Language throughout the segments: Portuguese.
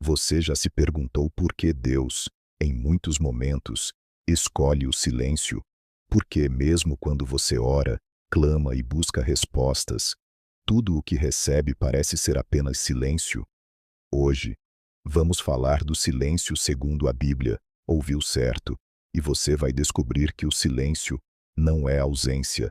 Você já se perguntou por que Deus, em muitos momentos, escolhe o silêncio? Porque mesmo quando você ora, clama e busca respostas, tudo o que recebe parece ser apenas silêncio? Hoje, vamos falar do silêncio segundo a Bíblia. Ouviu certo? E você vai descobrir que o silêncio não é ausência,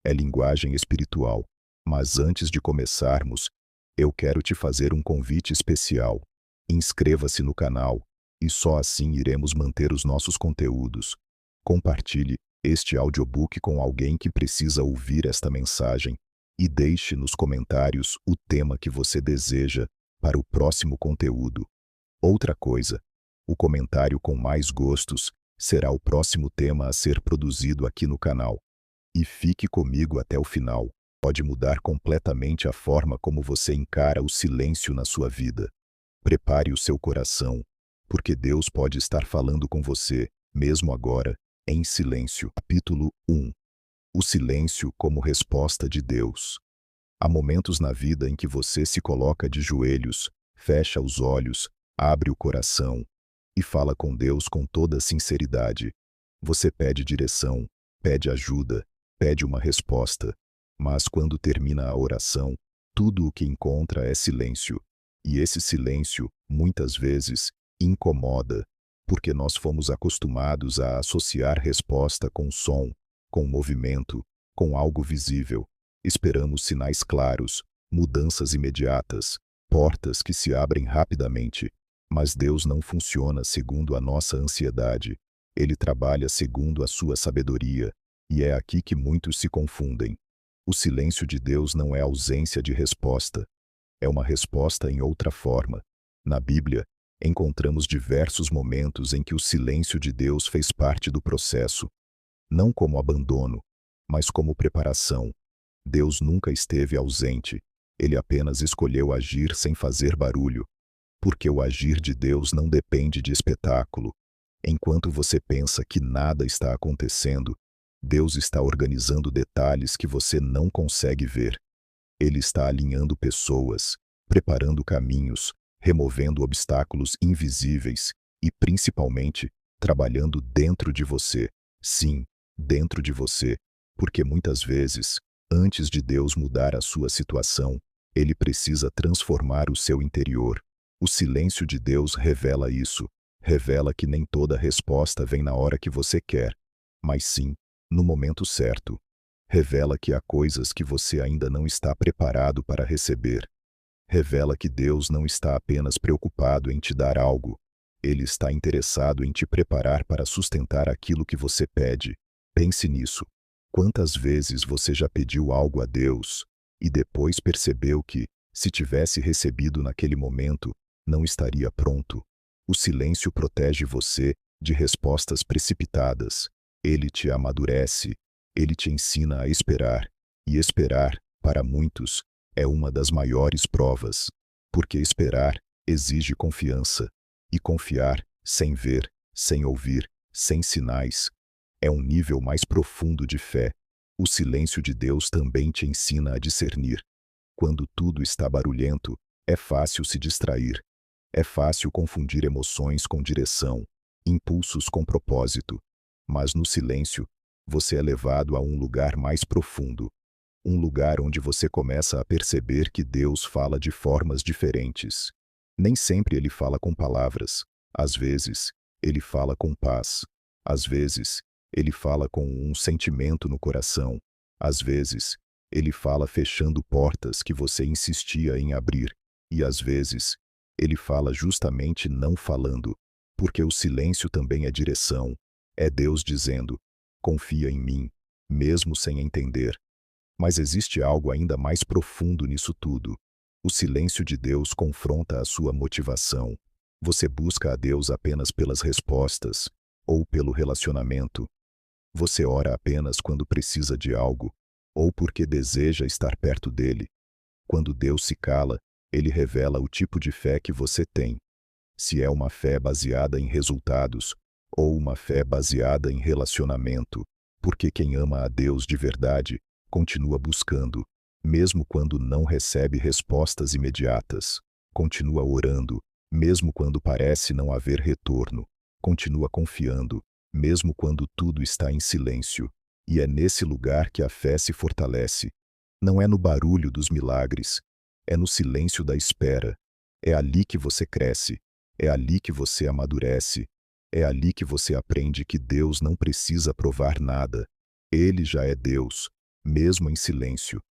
é linguagem espiritual. Mas antes de começarmos, eu quero te fazer um convite especial. Inscreva-se no canal, e só assim iremos manter os nossos conteúdos. Compartilhe este audiobook com alguém que precisa ouvir esta mensagem e deixe nos comentários o tema que você deseja para o próximo conteúdo. Outra coisa, o comentário com mais gostos será o próximo tema a ser produzido aqui no canal. E fique comigo até o final. Pode mudar completamente a forma como você encara o silêncio na sua vida. Prepare o seu coração, porque Deus pode estar falando com você, mesmo agora, em silêncio. Capítulo 1. O silêncio como resposta de Deus. Há momentos na vida em que você se coloca de joelhos, fecha os olhos, abre o coração e fala com Deus com toda sinceridade. Você pede direção, pede ajuda, pede uma resposta, mas quando termina a oração, tudo o que encontra é silêncio. E esse silêncio, muitas vezes, incomoda, porque nós fomos acostumados a associar resposta com som, com movimento, com algo visível. Esperamos sinais claros, mudanças imediatas, portas que se abrem rapidamente. Mas Deus não funciona segundo a nossa ansiedade. Ele trabalha segundo a sua sabedoria, e é aqui que muitos se confundem. O silêncio de Deus não é ausência de resposta. É uma resposta em outra forma. Na Bíblia, encontramos diversos momentos em que o silêncio de Deus fez parte do processo. Não como abandono, mas como preparação. Deus nunca esteve ausente. Ele apenas escolheu agir sem fazer barulho. Porque o agir de Deus não depende de espetáculo. Enquanto você pensa que nada está acontecendo, Deus está organizando detalhes que você não consegue ver. Ele está alinhando pessoas, preparando caminhos, removendo obstáculos invisíveis e, principalmente, trabalhando dentro de você. Sim, dentro de você, porque muitas vezes, antes de Deus mudar a sua situação, Ele precisa transformar o seu interior. O silêncio de Deus revela isso, revela que nem toda resposta vem na hora que você quer, mas sim, no momento certo. Revela que há coisas que você ainda não está preparado para receber. Revela que Deus não está apenas preocupado em te dar algo. Ele está interessado em te preparar para sustentar aquilo que você pede. Pense nisso. Quantas vezes você já pediu algo a Deus e depois percebeu que, se tivesse recebido naquele momento, não estaria pronto? O silêncio protege você de respostas precipitadas. Ele te amadurece. Ele te ensina a esperar, e esperar, para muitos, é uma das maiores provas, porque esperar exige confiança, e confiar, sem ver, sem ouvir, sem sinais, é um nível mais profundo de fé. O silêncio de Deus também te ensina a discernir. Quando tudo está barulhento, é fácil se distrair, é fácil confundir emoções com direção, impulsos com propósito, mas no silêncio, você é levado a um lugar mais profundo, um lugar onde você começa a perceber que Deus fala de formas diferentes. Nem sempre Ele fala com palavras, às vezes, Ele fala com paz, às vezes, Ele fala com um sentimento no coração, às vezes, Ele fala fechando portas que você insistia em abrir, e às vezes, Ele fala justamente não falando, porque o silêncio também é direção, é Deus dizendo: confia em mim, mesmo sem entender. Mas existe algo ainda mais profundo nisso tudo. O silêncio de Deus confronta a sua motivação. Você busca a Deus apenas pelas respostas, ou pelo relacionamento. Você ora apenas quando precisa de algo, ou porque deseja estar perto dele. Quando Deus se cala, Ele revela o tipo de fé que você tem. Se é uma fé baseada em resultados, ou uma fé baseada em relacionamento, porque quem ama a Deus de verdade, continua buscando, mesmo quando não recebe respostas imediatas. Continua orando, Mesmo quando parece não haver retorno, continua confiando, mesmo quando tudo está em silêncio. E é nesse lugar que a fé se fortalece. Não é no barulho dos milagres, é no silêncio da espera. É ali que você cresce, é ali que você amadurece, é ali que você aprende que Deus não precisa provar nada. Ele já é Deus, mesmo em silêncio.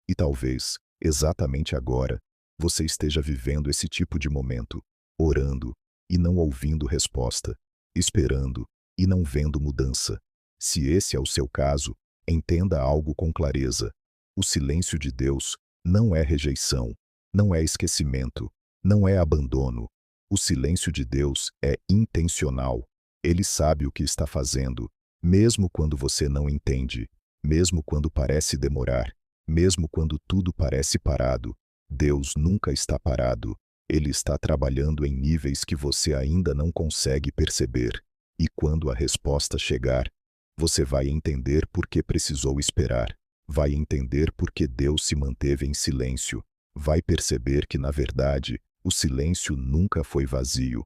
E talvez, exatamente agora, você esteja vivendo esse tipo de momento, orando e não ouvindo resposta, esperando e não vendo mudança. Se esse é o seu caso, entenda algo com clareza. O silêncio de Deus não é rejeição, não é esquecimento, não é abandono. O silêncio de Deus é intencional. Ele sabe o que está fazendo, mesmo quando você não entende, mesmo quando parece demorar, mesmo quando tudo parece parado. Deus nunca está parado. Ele está trabalhando em níveis que você ainda não consegue perceber. E quando a resposta chegar, você vai entender por que precisou esperar. Vai entender por que Deus se manteve em silêncio. Vai perceber que, na verdade, o silêncio nunca foi vazio.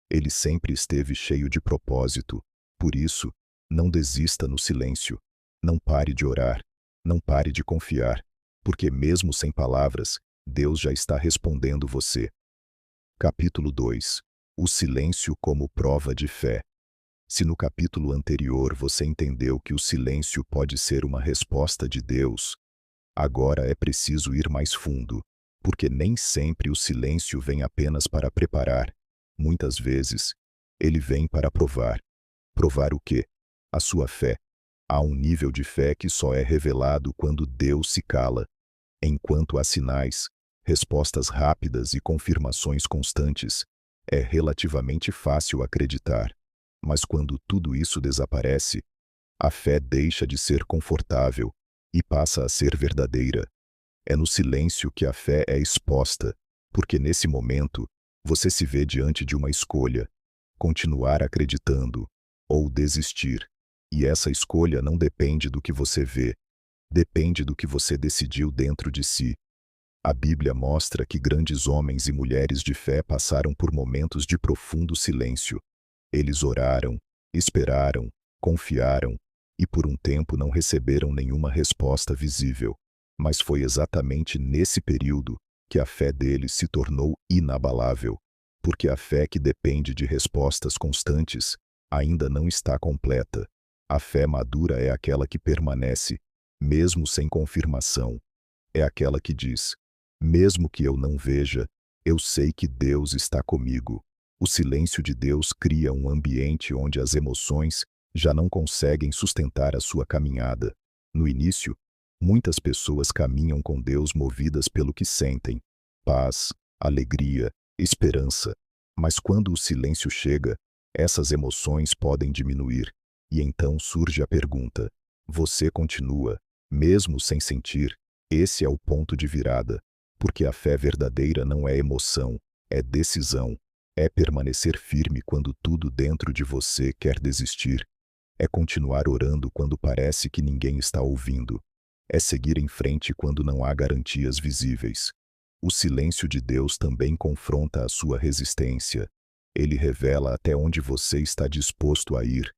Ele sempre esteve cheio de propósito. Por isso, não desista no silêncio. Não pare de orar. Não pare de confiar. Porque mesmo sem palavras, Deus já está respondendo você. Capítulo 2. O silêncio como prova de fé. Se no capítulo anterior você entendeu que o silêncio pode ser uma resposta de Deus, agora é preciso ir mais fundo, porque nem sempre o silêncio vem apenas para preparar. Muitas vezes, ele vem para provar. Provar o quê? A sua fé. Há um nível de fé que só é revelado quando Deus se cala. Enquanto há sinais, respostas rápidas e confirmações constantes, é relativamente fácil acreditar. Mas quando tudo isso desaparece, a fé deixa de ser confortável e passa a ser verdadeira. É no silêncio que a fé é exposta, porque nesse momento você se vê diante de uma escolha: continuar acreditando ou desistir. E essa escolha não depende do que você vê, depende do que você decidiu dentro de si. A Bíblia mostra que grandes homens e mulheres de fé passaram por momentos de profundo silêncio. Eles oraram, esperaram, confiaram, e por um tempo não receberam nenhuma resposta visível. Mas foi exatamente nesse período que a fé deles se tornou inabalável, porque a fé que depende de respostas constantes ainda não está completa. A fé madura é aquela que permanece, mesmo sem confirmação. É aquela que diz: mesmo que eu não veja, eu sei que Deus está comigo. O silêncio de Deus cria um ambiente onde as emoções já não conseguem sustentar a sua caminhada. No início, muitas pessoas caminham com Deus movidas pelo que sentem: paz, alegria, esperança. Mas quando o silêncio chega, essas emoções podem diminuir. E então surge a pergunta: você continua, mesmo sem sentir? Esse é o ponto de virada. Porque a fé verdadeira não é emoção, é decisão. É permanecer firme quando tudo dentro de você quer desistir. É continuar orando quando parece que ninguém está ouvindo. É seguir em frente quando não há garantias visíveis. O silêncio de Deus também confronta a sua resistência. Ele revela até onde você está disposto a ir.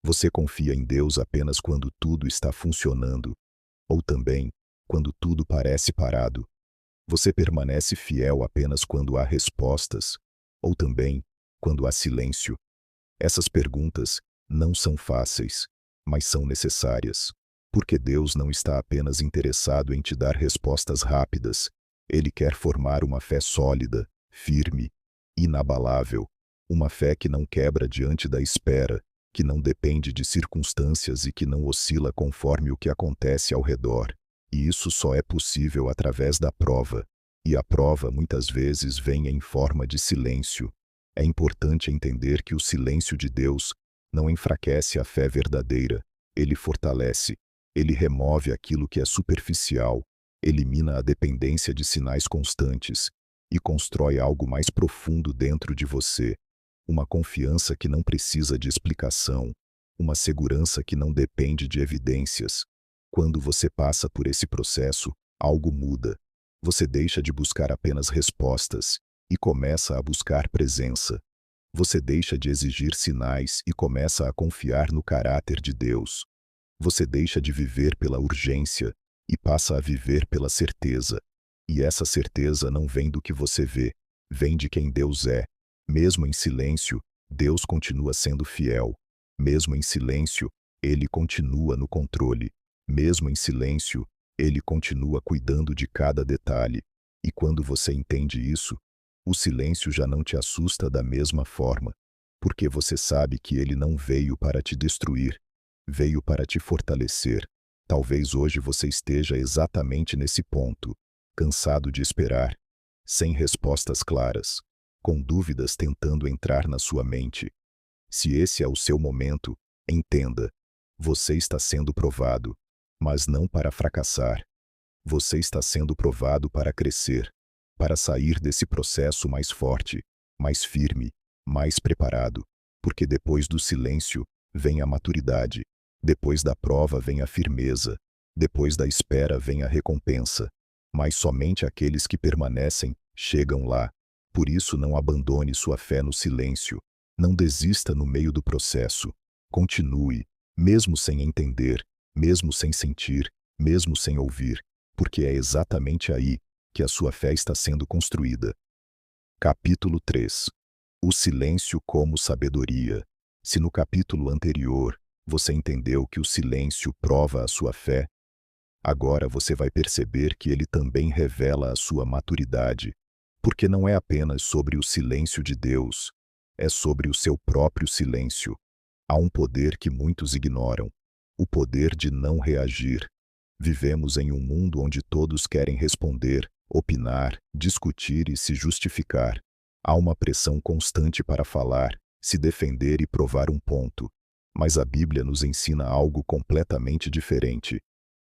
Você confia em Deus apenas quando tudo está funcionando, ou também quando tudo parece parado. Você permanece fiel apenas quando há respostas, ou também quando há silêncio. Essas perguntas não são fáceis, mas são necessárias, porque Deus não está apenas interessado em te dar respostas rápidas. Ele quer formar uma fé sólida, firme, inabalável, uma fé que não quebra diante da espera, que não depende de circunstâncias e que não oscila conforme o que acontece ao redor. E isso só é possível através da prova. E a prova muitas vezes vem em forma de silêncio. É importante entender que o silêncio de Deus não enfraquece a fé verdadeira. Ele fortalece. Ele remove aquilo que é superficial, elimina a dependência de sinais constantes e constrói algo mais profundo dentro de você. Uma confiança que não precisa de explicação. Uma segurança que não depende de evidências. Quando você passa por esse processo, algo muda. Você deixa de buscar apenas respostas e começa a buscar presença. Você deixa de exigir sinais e começa a confiar no caráter de Deus. Você deixa de viver pela urgência e passa a viver pela certeza. E essa certeza não vem do que você vê, vem de quem Deus é. Mesmo em silêncio, Deus continua sendo fiel. Mesmo em silêncio, Ele continua no controle. Mesmo em silêncio, Ele continua cuidando de cada detalhe. E quando você entende isso, o silêncio já não te assusta da mesma forma, porque você sabe que ele não veio para te destruir, veio para te fortalecer. Talvez hoje você esteja exatamente nesse ponto, cansado de esperar, sem respostas claras, com dúvidas tentando entrar na sua mente. Se esse é o seu momento, entenda, você está sendo provado, mas não para fracassar. Você está sendo provado para crescer, para sair desse processo mais forte, mais firme, mais preparado, porque depois do silêncio vem a maturidade, depois da prova vem a firmeza, depois da espera vem a recompensa. Mas somente aqueles que permanecem chegam lá. Por isso não abandone sua fé no silêncio, não desista no meio do processo. Continue, mesmo sem entender, mesmo sem sentir, mesmo sem ouvir, porque é exatamente aí que a sua fé está sendo construída. Capítulo 3. O silêncio como sabedoria. Se no capítulo anterior você entendeu que o silêncio prova a sua fé, agora você vai perceber que ele também revela a sua maturidade, porque não é apenas sobre o silêncio de Deus, é sobre o seu próprio silêncio. Há um poder que muitos ignoram, o poder de não reagir. Vivemos em um mundo onde todos querem responder, opinar, discutir e se justificar. Há uma pressão constante para falar, se defender e provar um ponto. Mas a Bíblia nos ensina algo completamente diferente.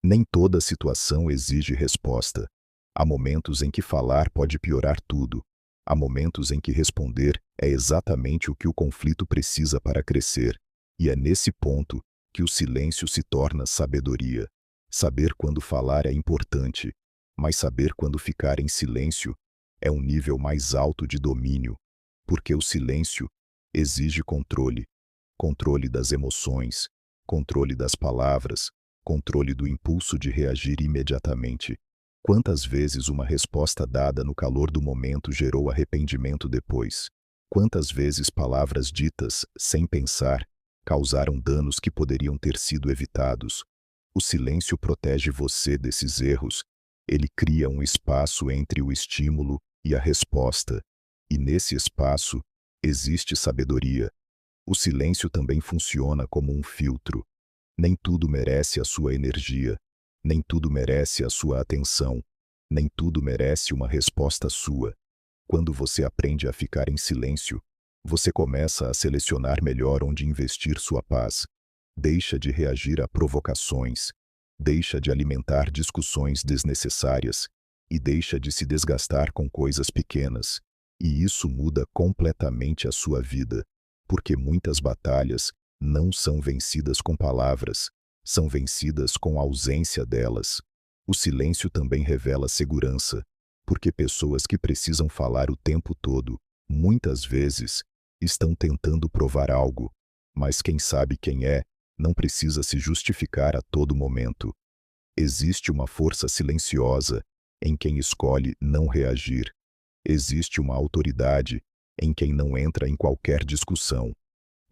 Nem toda situação exige resposta. Há momentos em que falar pode piorar tudo. Há momentos em que responder é exatamente o que o conflito precisa para crescer. E é nesse ponto que o silêncio se torna sabedoria. Saber quando falar é importante, mas saber quando ficar em silêncio é um nível mais alto de domínio, porque o silêncio exige controle, controle das emoções, controle das palavras, controle do impulso de reagir imediatamente. Quantas vezes uma resposta dada no calor do momento gerou arrependimento depois? Quantas vezes palavras ditas sem pensar causaram danos que poderiam ter sido evitados? O silêncio protege você desses erros. Ele cria um espaço entre o estímulo e a resposta. E nesse espaço existe sabedoria. O silêncio também funciona como um filtro. Nem tudo merece a sua energia. Nem tudo merece a sua atenção. Nem tudo merece uma resposta sua. Quando você aprende a ficar em silêncio, você começa a selecionar melhor onde investir sua paz. Deixa de reagir a provocações, deixa de alimentar discussões desnecessárias e deixa de se desgastar com coisas pequenas. E isso muda completamente a sua vida, porque muitas batalhas não são vencidas com palavras, são vencidas com a ausência delas. O silêncio também revela segurança, porque pessoas que precisam falar o tempo todo, muitas vezes, estão tentando provar algo, mas quem sabe quem é, não precisa se justificar a todo momento. Existe uma força silenciosa em quem escolhe não reagir. Existe uma autoridade em quem não entra em qualquer discussão.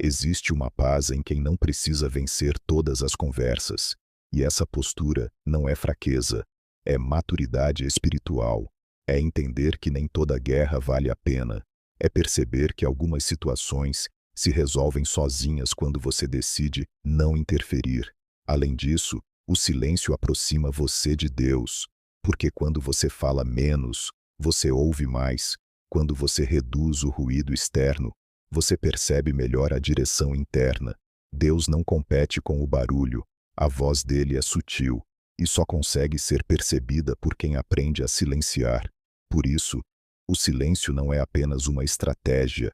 Existe uma paz em quem não precisa vencer todas as conversas. E essa postura não é fraqueza, é maturidade espiritual. É entender que nem toda guerra vale a pena. É perceber que algumas situações se resolvem sozinhas quando você decide não interferir. Além disso, o silêncio aproxima você de Deus, porque quando você fala menos, você ouve mais. Quando você reduz o ruído externo, você percebe melhor a direção interna. Deus não compete com o barulho, a voz dele é sutil e só consegue ser percebida por quem aprende a silenciar. Por isso, o silêncio não é apenas uma estratégia,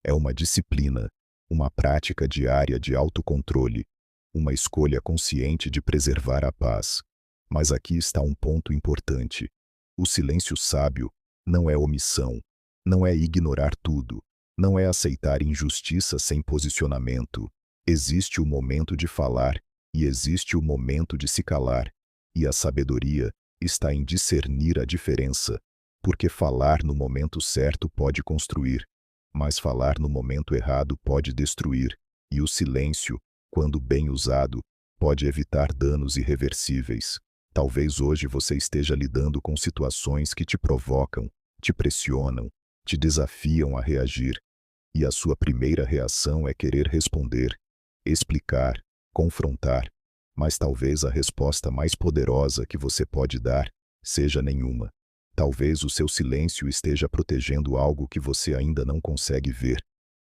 é uma disciplina, uma prática diária de autocontrole, uma escolha consciente de preservar a paz. Mas aqui está um ponto importante. O silêncio sábio não é omissão, Não é ignorar tudo. Não é aceitar injustiça sem posicionamento. Existe o momento de falar e existe o momento de se calar. E a sabedoria está em discernir a diferença. Porque falar no momento certo pode construir, mas falar no momento errado pode destruir. E o silêncio, quando bem usado, pode evitar danos irreversíveis. Talvez hoje você esteja lidando com situações que te provocam, te pressionam, te desafiam a reagir. E a sua primeira reação é querer responder, explicar, confrontar. Mas talvez a resposta mais poderosa que você pode dar seja nenhuma. Talvez o seu silêncio esteja protegendo algo que você ainda não consegue ver.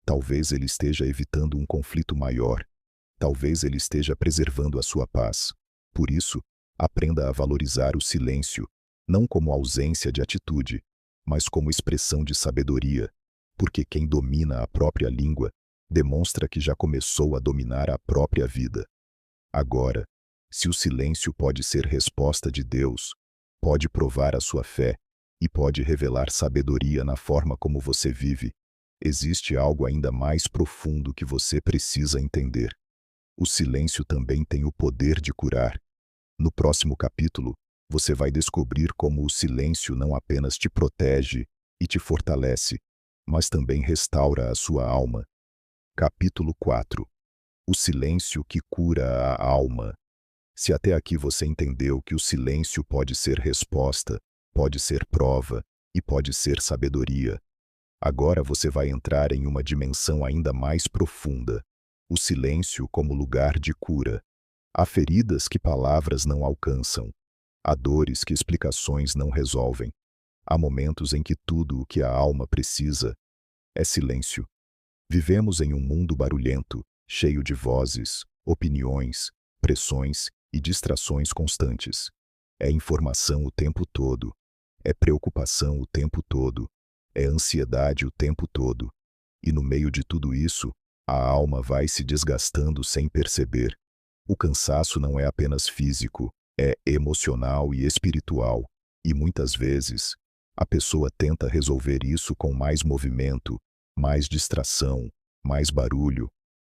Talvez ele esteja evitando um conflito maior. Talvez ele esteja preservando a sua paz. Por isso, aprenda a valorizar o silêncio, não como ausência de atitude, mas como expressão de sabedoria, porque quem domina a própria língua demonstra que já começou a dominar a própria vida. Agora, se o silêncio pode ser resposta de Deus, pode provar a sua fé e pode revelar sabedoria na forma como você vive, existe algo ainda mais profundo que você precisa entender. O silêncio também tem o poder de curar. No próximo capítulo, você vai descobrir como o silêncio não apenas te protege e te fortalece, mas também restaura a sua alma. Capítulo 4. O silêncio que cura a alma. Se até aqui você entendeu que o silêncio pode ser resposta, pode ser prova e pode ser sabedoria, agora você vai entrar em uma dimensão ainda mais profunda. O silêncio como lugar de cura. Há feridas que palavras não alcançam. Há dores que explicações não resolvem. Há momentos em que tudo o que a alma precisa é silêncio. Vivemos em um mundo barulhento, cheio de vozes, opiniões, pressões e distrações constantes. É informação o tempo todo. É preocupação o tempo todo. É ansiedade o tempo todo. E no meio de tudo isso, a alma vai se desgastando sem perceber. O cansaço não é apenas físico, é emocional e espiritual. E muitas vezes, a pessoa tenta resolver isso com mais movimento, mais distração, mais barulho,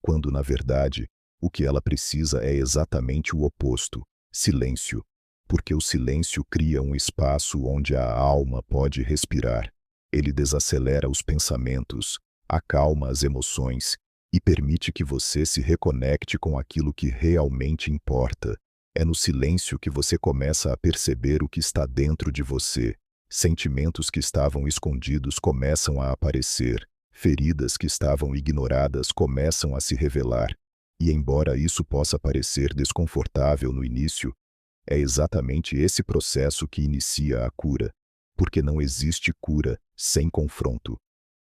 quando na verdade, o que ela precisa é exatamente o oposto: silêncio. Porque o silêncio cria um espaço onde a alma pode respirar. Ele desacelera os pensamentos, acalma as emoções e permite que você se reconecte com aquilo que realmente importa. É no silêncio que você começa a perceber o que está dentro de você. Sentimentos que estavam escondidos começam a aparecer. Feridas que estavam ignoradas começam a se revelar. E embora isso possa parecer desconfortável no início, é exatamente esse processo que inicia a cura. Porque não existe cura sem confronto.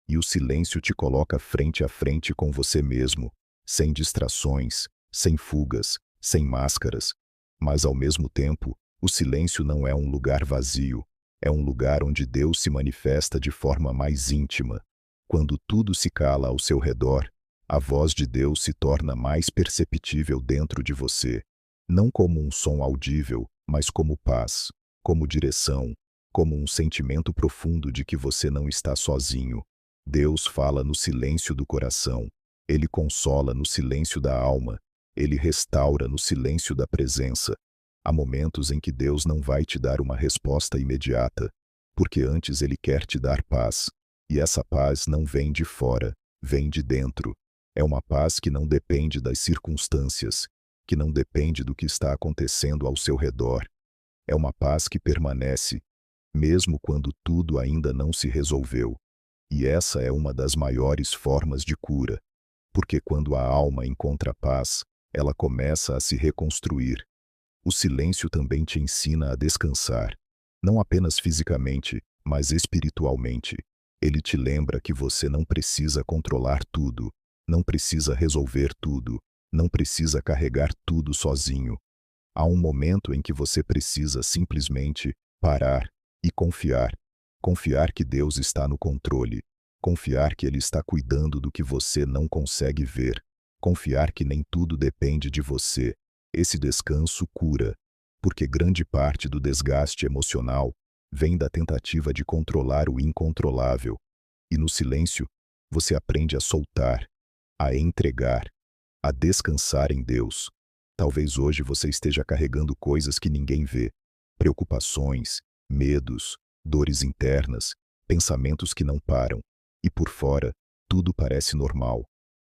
E o silêncio te coloca frente a frente com você mesmo, sem distrações, sem fugas, sem máscaras. Mas ao mesmo tempo, o silêncio não é um lugar vazio, é um lugar onde Deus se manifesta de forma mais íntima. Quando tudo se cala ao seu redor, a voz de Deus se torna mais perceptível dentro de você, não como um som audível, mas como paz, como direção, como um sentimento profundo de que você não está sozinho. Deus fala no silêncio do coração, Ele consola no silêncio da alma, Ele restaura no silêncio da presença. Há momentos em que Deus não vai te dar uma resposta imediata, porque antes Ele quer te dar paz. E essa paz não vem de fora, vem de dentro. É uma paz que não depende das circunstâncias, que não depende do que está acontecendo ao seu redor. É uma paz que permanece, mesmo quando tudo ainda não se resolveu. E essa é uma das maiores formas de cura, porque quando a alma encontra paz, ela começa a se reconstruir. O silêncio também te ensina a descansar, não apenas fisicamente, mas espiritualmente. Ele te lembra que você não precisa controlar tudo, não precisa resolver tudo, não precisa carregar tudo sozinho. Há um momento em que você precisa simplesmente parar e confiar. Confiar que Deus está no controle. Confiar que Ele está cuidando do que você não consegue ver. Confiar que nem tudo depende de você. Esse descanso cura, porque grande parte do desgaste emocional vem da tentativa de controlar o incontrolável. E no silêncio, você aprende a soltar, a entregar, a descansar em Deus. Talvez hoje você esteja carregando coisas que ninguém vê, preocupações, medos, dores internas, pensamentos que não param, e por fora, tudo parece normal.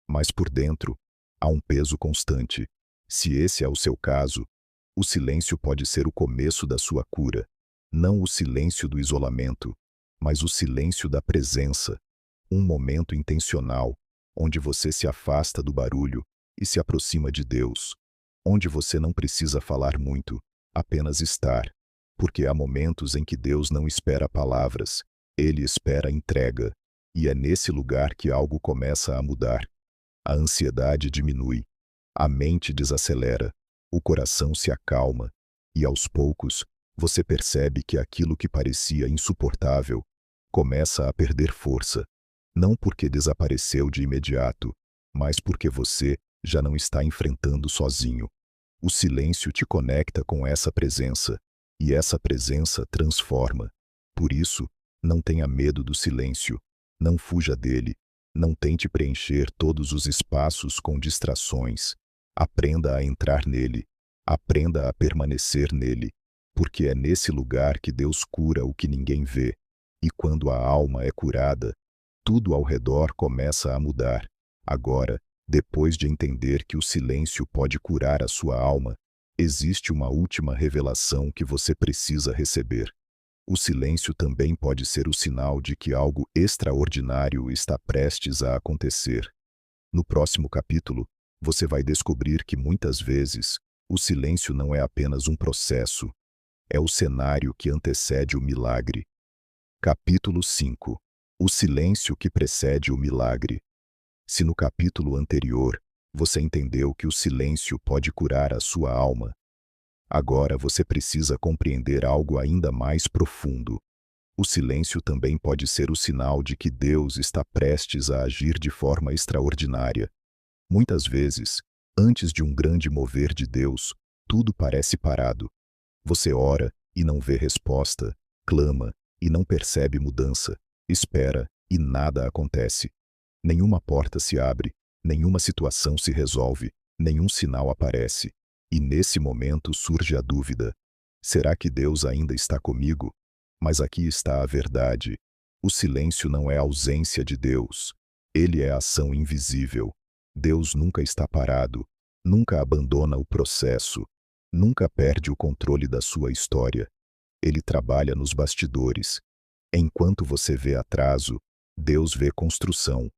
Mas por dentro, há um peso constante. Se esse é o seu caso, o silêncio pode ser o começo da sua cura. Não o silêncio do isolamento, mas o silêncio da presença. Um momento intencional, onde você se afasta do barulho e se aproxima de Deus. Onde você não precisa falar muito, apenas estar. Porque há momentos em que Deus não espera palavras, Ele espera entrega. E é nesse lugar que algo começa a mudar. A ansiedade diminui, a mente desacelera, o coração se acalma, e aos poucos, você percebe que aquilo que parecia insuportável começa a perder força, não porque desapareceu de imediato, mas porque você já não está enfrentando sozinho. O silêncio te conecta com essa presença, e essa presença transforma. Por isso, não tenha medo do silêncio, não fuja dele. Não tente preencher todos os espaços com distrações. Aprenda a entrar nele. Aprenda a permanecer nele. Porque é nesse lugar que Deus cura o que ninguém vê. E quando a alma é curada, tudo ao redor começa a mudar. Agora, depois de entender que o silêncio pode curar a sua alma, existe uma última revelação que você precisa receber. O silêncio também pode ser o sinal de que algo extraordinário está prestes a acontecer. No próximo capítulo, você vai descobrir que muitas vezes, o silêncio não é apenas um processo, é o cenário que antecede o milagre. Capítulo 5. O silêncio que precede o milagre. Se no capítulo anterior, você entendeu que o silêncio pode curar a sua alma, agora você precisa compreender algo ainda mais profundo. O silêncio também pode ser o sinal de que Deus está prestes a agir de forma extraordinária. Muitas vezes, antes de um grande mover de Deus, tudo parece parado. Você ora e não vê resposta, clama e não percebe mudança, espera e nada acontece. Nenhuma porta se abre, nenhuma situação se resolve, nenhum sinal aparece. E nesse momento surge a dúvida: será que Deus ainda está comigo? Mas aqui está a verdade. O silêncio não é ausência de Deus. Ele é ação invisível. Deus nunca está parado, nunca abandona o processo, nunca perde o controle da sua história. Ele trabalha nos bastidores. Enquanto você vê atraso, Deus vê construção.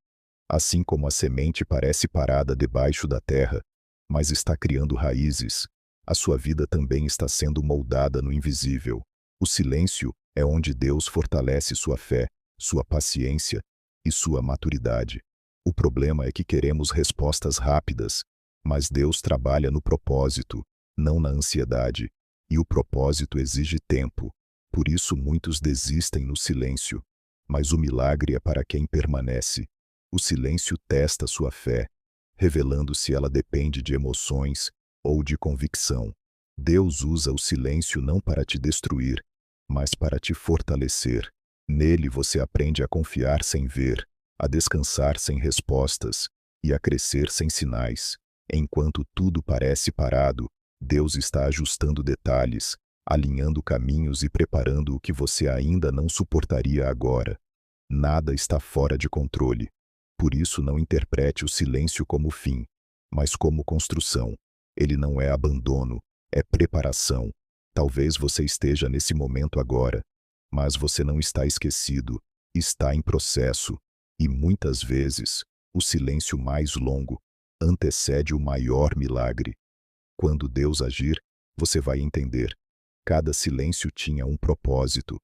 Assim como a semente parece parada debaixo da terra, mas está criando raízes, a sua vida também está sendo moldada no invisível. O silêncio é onde Deus fortalece sua fé, sua paciência e sua maturidade. O problema é que queremos respostas rápidas, mas Deus trabalha no propósito, não na ansiedade, e o propósito exige tempo. Por isso muitos desistem no silêncio, mas o milagre é para quem permanece. O silêncio testa sua fé, revelando se ela depende de emoções ou de convicção. Deus usa o silêncio não para te destruir, mas para te fortalecer. Nele você aprende a confiar sem ver, a descansar sem respostas e a crescer sem sinais. Enquanto tudo parece parado, Deus está ajustando detalhes, alinhando caminhos e preparando o que você ainda não suportaria agora. Nada está fora de controle. Por isso não interprete o silêncio como fim, mas como construção. Ele não é abandono, é preparação. Talvez você esteja nesse momento agora, mas você não está esquecido, está em processo. E muitas vezes, o silêncio mais longo antecede o maior milagre. Quando Deus agir, você vai entender. Cada silêncio tinha um propósito.